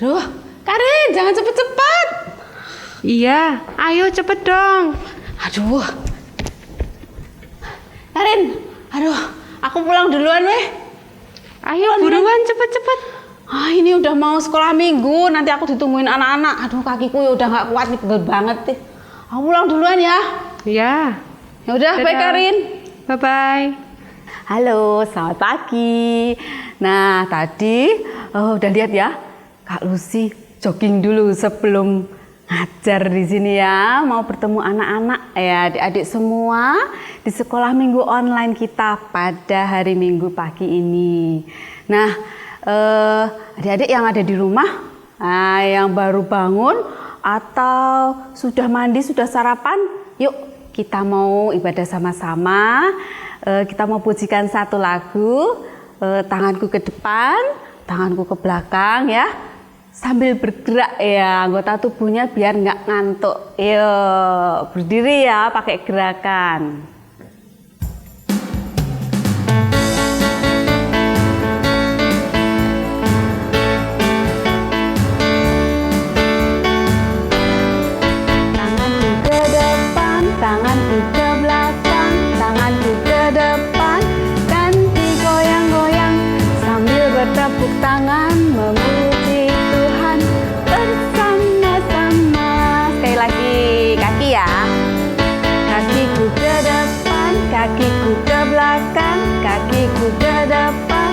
Aduh, Karin, jangan cepet-cepet. Iya, ayo cepet dong. Aduh. Karin, aduh, aku pulang duluan weh. Ayo buruan cepet-cepet. Ini udah mau sekolah minggu, nanti aku ditungguin anak-anak. Aduh, kakiku ya udah nggak kuat nih, pegel banget nih. Aku pulang duluan ya. Iya. Ya udah, bye Karin. Bye-bye. Halo, selamat pagi. Nah, tadi udah lihat ya, Kak Lucy jogging dulu sebelum ngajar di sini ya. Mau bertemu anak-anak ya, adik-adik semua di sekolah minggu online kita pada hari Minggu pagi ini. Nah, adik-adik yang ada di rumah, yang baru bangun atau sudah mandi, sudah sarapan, yuk kita mau ibadah sama-sama. Kita mau pujikan satu lagu, tanganku ke depan, tanganku ke belakang ya, sambil bergerak ya, anggota tubuhnya biar nggak ngantuk. Yuk, berdiri ya, pakai gerakan. Tanganku ke depan, tanganku ke belakang, tanganku ke depan dan digoyang-goyang sambil bertepuk tangan memuji Tuhan bersama-sama. Sekali lagi, kaki ya. Kakiku ke depan, kakiku ke belakang, kakiku ke depan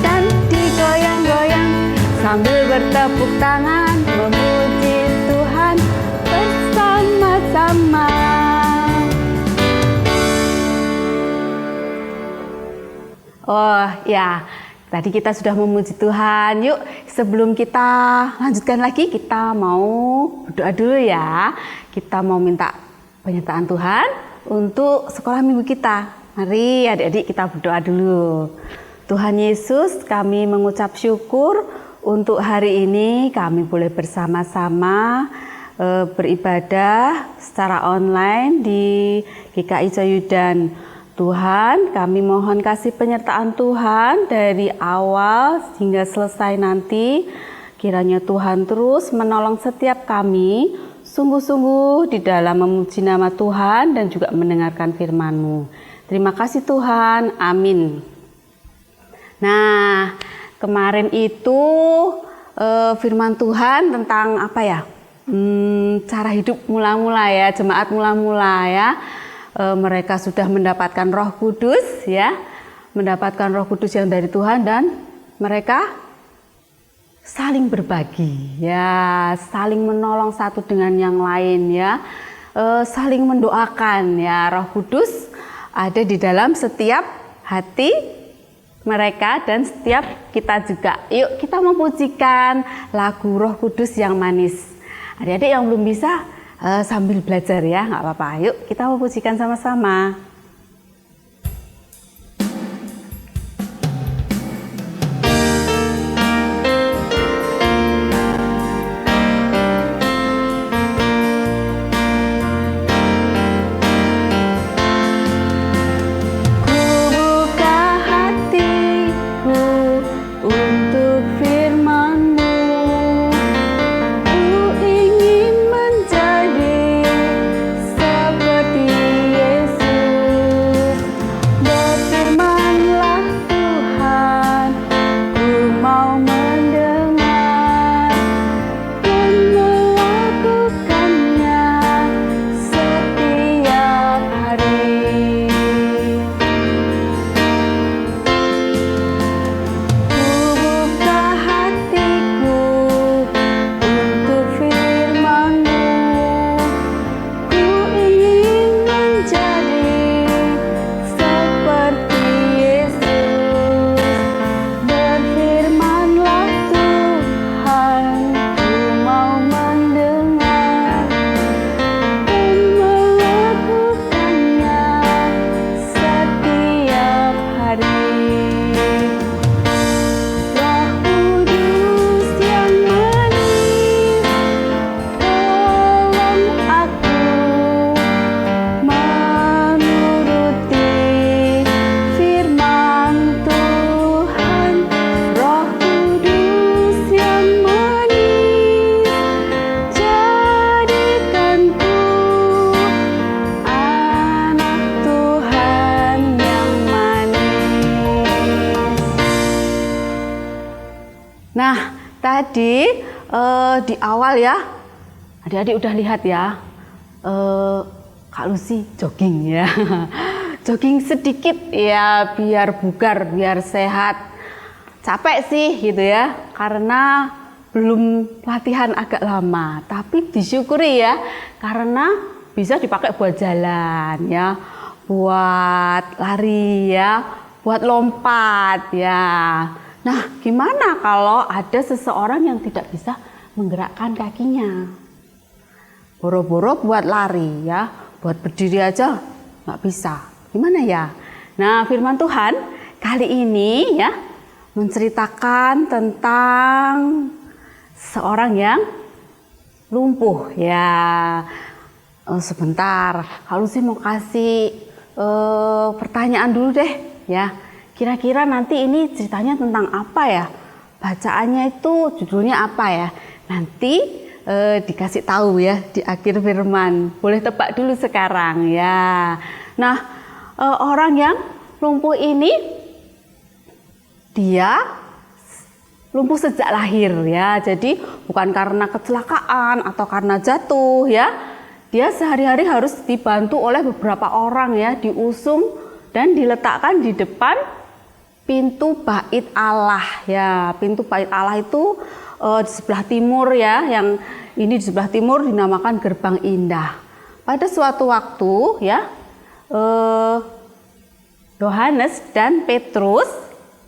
dan digoyang-goyang sambil bertepuk tangan memuji Tuhan bersama-sama. Oh ya, tadi kita sudah memuji Tuhan. Yuk, sebelum kita lanjutkan lagi, kita mau berdoa dulu ya. Kita mau minta penyertaan Tuhan untuk sekolah minggu kita. Mari adik-adik kita berdoa dulu. Tuhan Yesus, kami mengucap syukur untuk hari ini kami boleh bersama-sama beribadah secara online di GKI Joyudan. Tuhan, kami mohon kasih penyertaan Tuhan dari awal hingga selesai nanti. Kiranya Tuhan terus menolong setiap kami, sungguh-sungguh di dalam memuji nama Tuhan dan juga mendengarkan firman-Mu. Terima kasih Tuhan, amin. Nah, kemarin itu firman Tuhan tentang apa ya? Cara hidup mula-mula ya, jemaat mula-mula ya. Mereka sudah mendapatkan Roh Kudus ya, mendapatkan Roh Kudus yang dari Tuhan dan mereka saling berbagi ya, saling menolong satu dengan yang lain ya, saling mendoakan ya. Roh Kudus ada di dalam setiap hati mereka dan setiap kita juga. Yuk kita memujikan lagu Roh Kudus yang manis. Adik-adik yang belum bisa sambil belajar ya, nggak apa-apa. Yuk kita memujikan sama-sama. Yesus Nah, tadi di awal ya, adik-adik udah lihat ya, Kak Lucy jogging ya. Jogging sedikit ya biar bugar, biar sehat. Capek sih gitu ya, karena belum latihan agak lama. Tapi disyukuri ya, karena bisa dipakai buat jalan ya, buat lari ya, buat lompat ya. Nah, gimana kalau ada seseorang yang tidak bisa menggerakkan kakinya? Boro-boro buat lari ya, buat berdiri aja nggak bisa. Gimana ya? Nah, firman Tuhan kali ini ya menceritakan tentang seorang yang lumpuh ya. Sebentar, kalau sih mau kasih pertanyaan dulu deh ya. Kira-kira nanti ini ceritanya tentang apa ya? Bacaannya itu judulnya apa ya? Nanti dikasih tahu ya di akhir firman. Boleh tebak dulu sekarang ya. Nah, orang yang lumpuh ini dia lumpuh sejak lahir ya. Jadi bukan karena kecelakaan atau karena jatuh ya. Dia sehari-hari harus dibantu oleh beberapa orang ya, diusung dan diletakkan di depan pintu bait Allah ya. Pintu bait Allah itu di sebelah timur ya, yang ini di sebelah timur dinamakan Gerbang Indah. Pada suatu waktu ya, Yohanes dan Petrus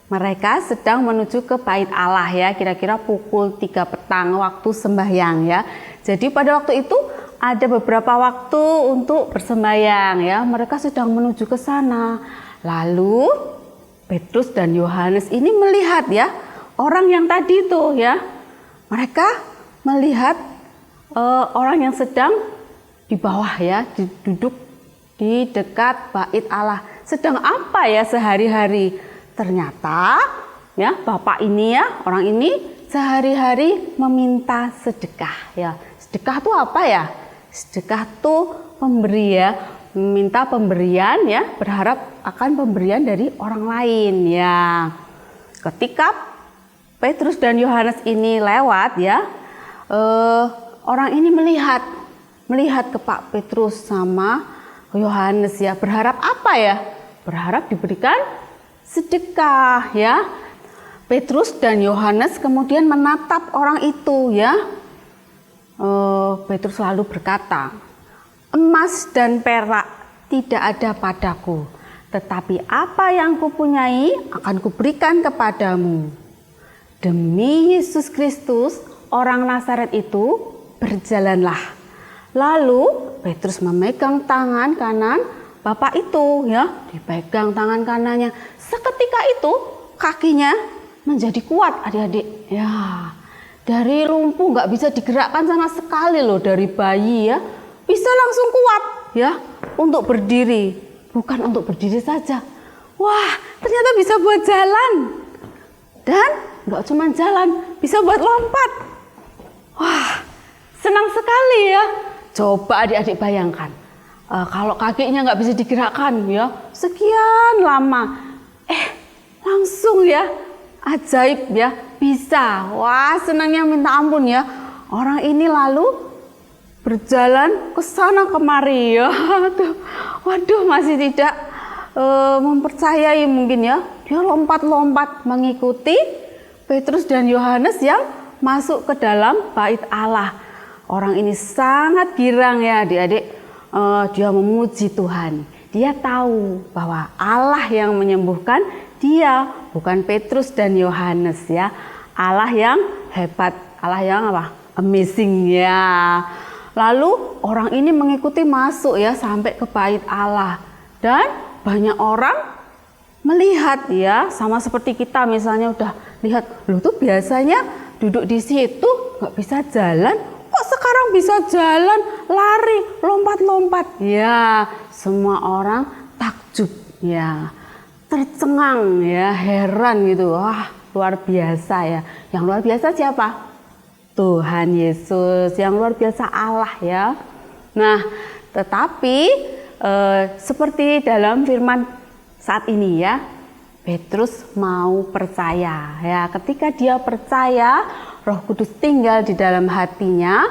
mereka sedang menuju ke bait Allah ya, kira-kira pukul 3 petang waktu sembahyang ya. Jadi pada waktu itu ada beberapa waktu untuk bersembahyang ya. Mereka sedang menuju ke sana. Lalu Petrus dan Yohanes ini melihat ya orang yang tadi itu ya. Mereka melihat orang yang sedang di bawah ya, duduk di dekat bait Allah. Sedang apa ya sehari-hari? Ternyata ya bapak ini ya, orang ini sehari-hari meminta sedekah ya. Sedekah itu apa ya? Sedekah itu pemberi ya. Meminta pemberian ya, berharap akan pemberian dari orang lain ya. Ketika Petrus dan Yohanes ini lewat ya, orang ini melihat ke Pak Petrus sama Yohanes ya, berharap apa ya? Berharap diberikan sedekah ya. Petrus dan Yohanes kemudian menatap orang itu ya. Petrus lalu berkata, "Emas dan perak tidak ada padaku, tetapi apa yang kupunyai akan kuberikan kepadamu. Demi Yesus Kristus, orang Nazaret itu, berjalanlah." Lalu Petrus memegang tangan kanan bapak itu ya, dipegang tangan kanannya. Seketika itu kakinya menjadi kuat adik-adik ya. Dari lumpuh nggak bisa digerakkan sama sekali loh, dari bayi ya, bisa langsung kuat ya untuk berdiri. Bukan untuk berdiri saja, wah ternyata bisa buat jalan. Dan nggak cuma jalan, bisa buat lompat. Wah senang sekali ya. Coba adik-adik bayangkan, kalau kakinya nggak bisa digerakkan ya, sekian lama, langsung ya, ajaib ya, bisa. Wah senangnya minta ampun ya. Orang ini lalu berjalan ke sana kemari ya. Waduh masih tidak mempercayai mungkin ya. Dia lompat-lompat mengikuti Petrus dan Yohanes yang masuk ke dalam bait Allah. Orang ini sangat girang ya adik-adik. Dia memuji Tuhan. Dia tahu bahwa Allah yang menyembuhkan dia, bukan Petrus dan Yohanes ya. Allah yang hebat, Allah yang apa? Amazing ya. Lalu orang ini mengikuti masuk ya sampai ke bait Allah. Dan banyak orang melihat ya, sama seperti kita misalnya udah lihat, loh tuh biasanya duduk di situ nggak bisa jalan, kok sekarang bisa jalan, lari, lompat-lompat. Ya, semua orang takjub ya. Tercengang ya, heran gitu. Wah, luar biasa ya. Yang luar biasa siapa? Tuhan Yesus. Yang luar biasa Allah ya. Nah, tetapi seperti dalam firman saat ini ya, Petrus mau percaya. Ya, ketika dia percaya, Roh Kudus tinggal di dalam hatinya.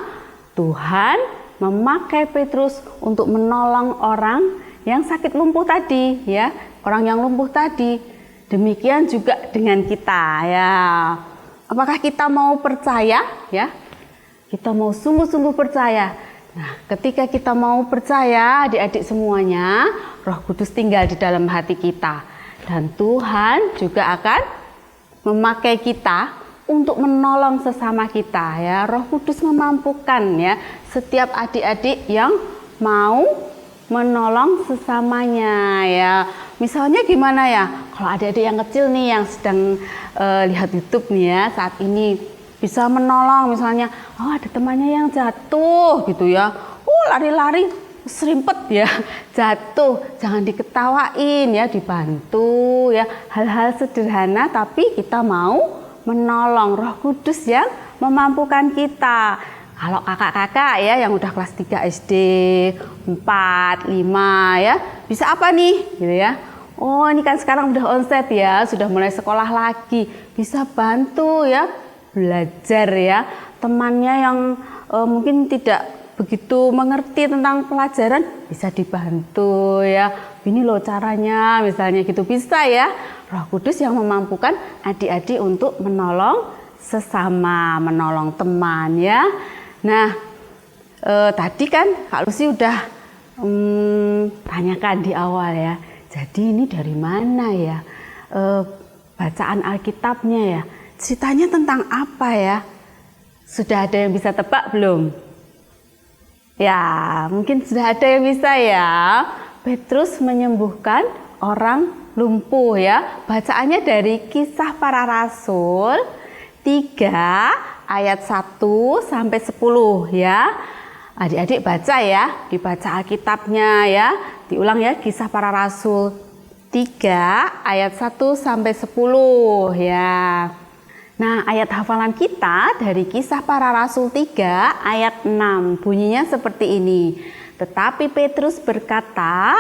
Tuhan memakai Petrus untuk menolong orang yang sakit lumpuh tadi, ya, orang yang lumpuh tadi. Demikian juga dengan kita, ya. Apakah kita mau percaya, ya? Kita mau sungguh-sungguh percaya. Nah, ketika kita mau percaya, adik-adik semuanya, Roh Kudus tinggal di dalam hati kita. Dan Tuhan juga akan memakai kita untuk menolong sesama kita, ya. Roh Kudus memampukan, ya, setiap adik-adik yang mau menolong sesamanya, ya. Misalnya gimana ya? Kalau adik-adik yang kecil nih yang sedang lihat YouTube nih ya saat ini, bisa menolong misalnya, oh ada temannya yang jatuh gitu ya. Lari-lari serimpet ya, jatuh, jangan diketawain ya, dibantu ya, hal-hal sederhana tapi kita mau menolong. Roh Kudus yang memampukan kita. Kalau kakak-kakak ya yang udah kelas 3 SD, 4, 5 ya, bisa apa nih gitu ya. Oh ini kan sekarang udah onset ya, sudah mulai sekolah lagi, bisa bantu ya, belajar ya. Temannya yang mungkin tidak begitu mengerti tentang pelajaran, bisa dibantu ya. Ini loh caranya, misalnya gitu, bisa ya. Roh Kudus yang memampukan adik-adik untuk menolong sesama, menolong teman ya. Nah, tadi kan Kak Lucy udah tanyakan di awal ya. Jadi ini dari mana ya? Bacaan Alkitabnya ya. Ceritanya tentang apa ya? Sudah ada yang bisa tebak belum? Ya, mungkin sudah ada yang bisa ya. Petrus menyembuhkan orang lumpuh ya. Bacaannya dari Kisah Para Rasul 3 ayat 1 sampai 10 ya. Adik-adik baca ya, dibaca Alkitabnya ya. Diulang ya, Kisah Para Rasul 3 ayat 1 sampai 10 ya. Nah, ayat hafalan kita dari Kisah Para Rasul 3 ayat 6 bunyinya seperti ini. Tetapi Petrus berkata,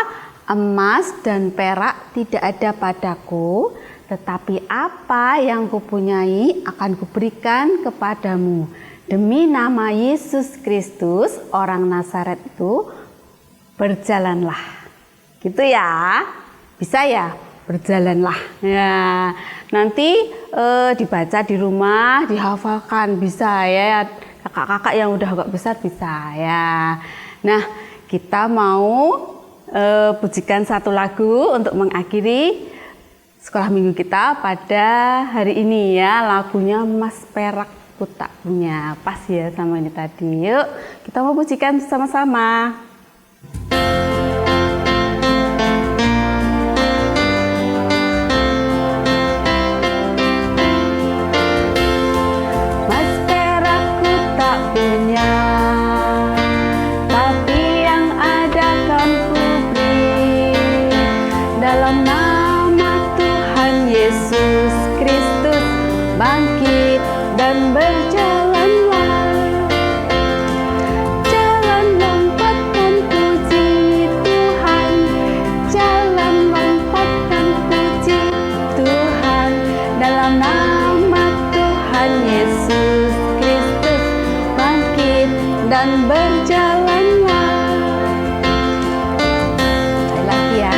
emas dan perak tidak ada padaku, tetapi apa yang kupunyai akan kuberikan kepadamu. Demi nama Yesus Kristus, orang Nazaret itu, berjalanlah. Gitu ya, bisa ya? Berjalanlah. Ya, nanti dibaca di rumah, dihafalkan, bisa ya. Kakak-kakak yang udah agak besar bisa ya. Nah, kita mau pujikan satu lagu untuk mengakhiri sekolah minggu kita pada hari ini ya. Lagunya Mas Perak Ku Tak Punya. Pas ya sama ini tadi. Yuk, kita mau pujikan sama-sama. Bangkit dan berjalanlah, jalan lompatkan puji Tuhan, jalan lompatkan puji Tuhan, dalam nama Tuhan Yesus Kristus. Bangkit dan berjalanlah. Sekali lagi ya.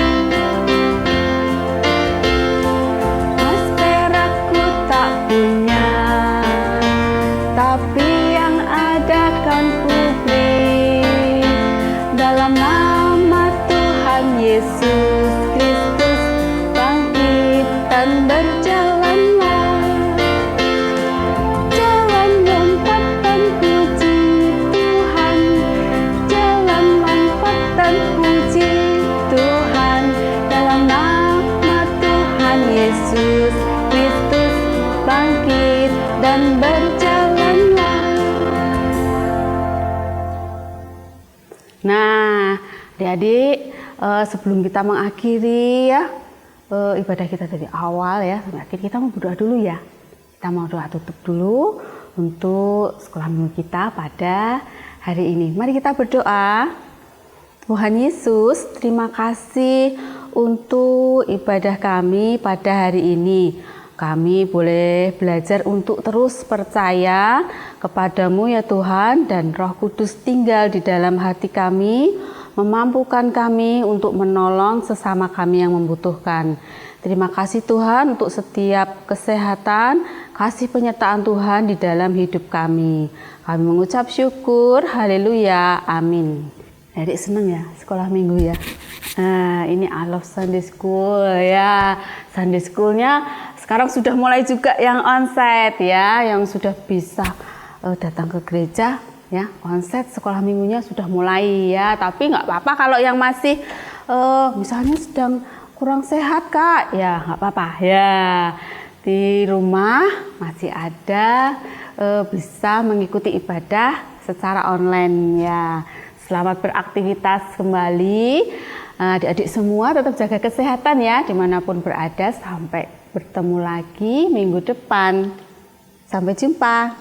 Tapi yang ada kan ku beri, dalam nama Tuhan Yesus Kristus. Bangkit dan berjalanlah, jalan lompatan puji Tuhan, jalan lompatan puji Tuhan, dalam nama Tuhan Yesus Kristus. Bangkit dan berjalanlah. Nah, adik-adik, sebelum kita mengakhiri ya ibadah kita dari awal ya sampai akhir, kita mau berdoa dulu ya. Kita mau doa tutup dulu untuk sekolah minggu kita pada hari ini. Mari kita berdoa. Tuhan Yesus, terima kasih untuk ibadah kami pada hari ini. Kami boleh belajar untuk terus percaya kepadamu ya Tuhan, dan Roh Kudus tinggal di dalam hati kami, memampukan kami untuk menolong sesama kami yang membutuhkan. Terima kasih Tuhan untuk setiap kesehatan, kasih penyertaan Tuhan di dalam hidup kami. Kami mengucap syukur, haleluya, amin. Adik seneng ya sekolah minggu ya. Nah, ini I love Sunday School ya. Sunday Schoolnya sekarang sudah mulai juga yang onsite ya, yang sudah bisa datang ke gereja ya. Onsite sekolah minggunya sudah mulai ya. Tapi nggak apa-apa kalau yang masih misalnya sedang kurang sehat Kak, ya nggak apa-apa ya. Di rumah masih ada bisa mengikuti ibadah secara online ya. Selamat beraktivitas kembali. Adik-adik semua tetap jaga kesehatan ya dimanapun berada. Sampai bertemu lagi minggu depan. Sampai jumpa.